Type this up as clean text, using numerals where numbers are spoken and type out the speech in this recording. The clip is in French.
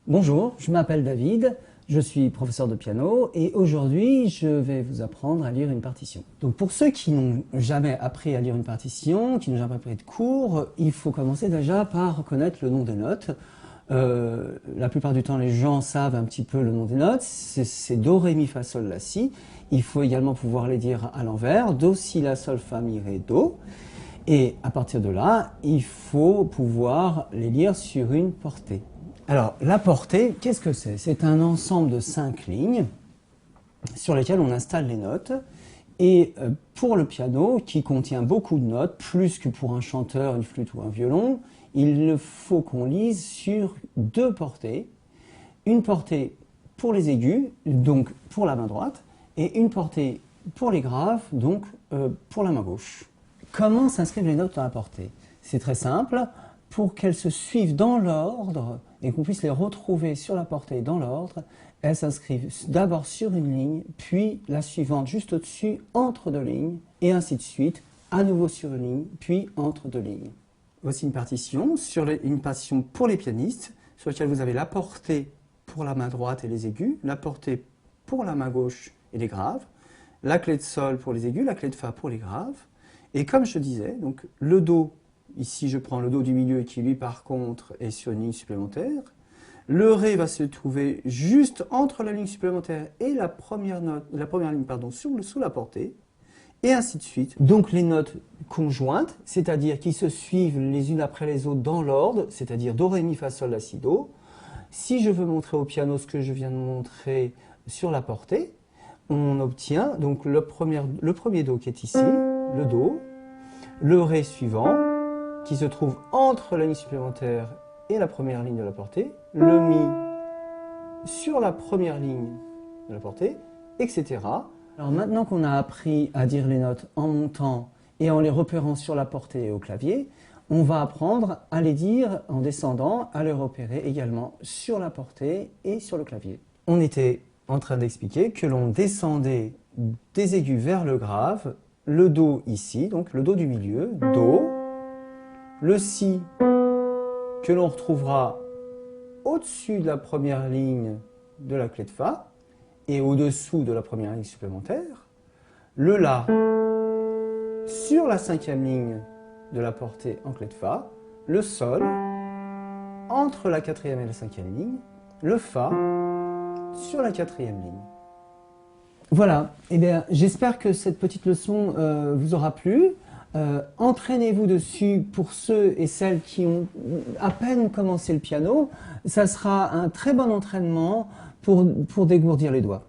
Bonjour, je m'appelle David, je suis professeur de piano et aujourd'hui je vais vous apprendre à lire une partition. Donc pour ceux qui n'ont jamais appris à lire une partition, qui n'ont jamais pris de cours, il faut commencer déjà par reconnaître le nom des notes. La plupart du temps les gens savent un petit peu le nom des notes, c'est Do, Ré, Mi, Fa, Sol, La, Si. Il faut également pouvoir les dire à l'envers, Do, Si, La, Sol, Fa, Mi, Ré, Do. Et à partir de là, il faut pouvoir les lire sur une portée. Alors, la portée, qu'est-ce que c'est? C'est un ensemble de 5 lignes sur lesquelles on installe les notes. Et pour le piano, qui contient beaucoup de notes, plus que pour un chanteur, une flûte ou un violon, il faut qu'on lise sur 2 portées. Une portée pour les aigus, donc pour la main droite, et une portée pour les graves, donc pour la main gauche. Comment s'inscrivent les notes dans la portée? C'est très simple. Pour qu'elles se suivent dans l'ordre et qu'on puisse les retrouver sur la portée dans l'ordre, elles s'inscrivent d'abord sur une ligne, puis la suivante juste au-dessus, entre 2 lignes, et ainsi de suite, à nouveau sur une ligne, puis entre 2 lignes. Voici une partition, une partition pour les pianistes, sur laquelle vous avez la portée pour la main droite et les aigus, la portée pour la main gauche et les graves, la clé de sol pour les aigus, la clé de fa pour les graves, et comme je disais, donc le do. Ici, je prends le Do du milieu qui, lui, par contre, est sur une ligne supplémentaire. Le Ré va se trouver juste entre la ligne supplémentaire et la première ligne sous la portée, et ainsi de suite. Donc les notes conjointes, c'est-à-dire qui se suivent les unes après les autres dans l'ordre, c'est-à-dire Do, Ré, Mi, Fa, Sol, La, Si, Do. Si je veux montrer au piano ce que je viens de montrer sur la portée, on obtient donc le premier Do qui est ici, le Do, le Ré suivant, qui se trouve entre la ligne supplémentaire et la première ligne de la portée, le Mi sur la première ligne de la portée, etc. Alors maintenant qu'on a appris à dire les notes en montant et en les repérant sur la portée et au clavier, on va apprendre à les dire en descendant, à les repérer également sur la portée et sur le clavier. On était en train d'expliquer que l'on descendait des aigus vers le grave, le Do ici, donc le Do du milieu, Do, le Si que l'on retrouvera au-dessus de la première ligne de la clé de Fa et au-dessous de la première ligne supplémentaire, le La sur la 5e ligne de la portée en clé de Fa, le Sol entre la 4e et la 5e ligne, le Fa sur la 4e ligne. Voilà, eh bien, j'espère que cette petite leçon vous aura plu. Entraînez-vous dessus pour ceux et celles qui ont à peine commencé le piano. Ça sera un très bon entraînement pour dégourdir les doigts.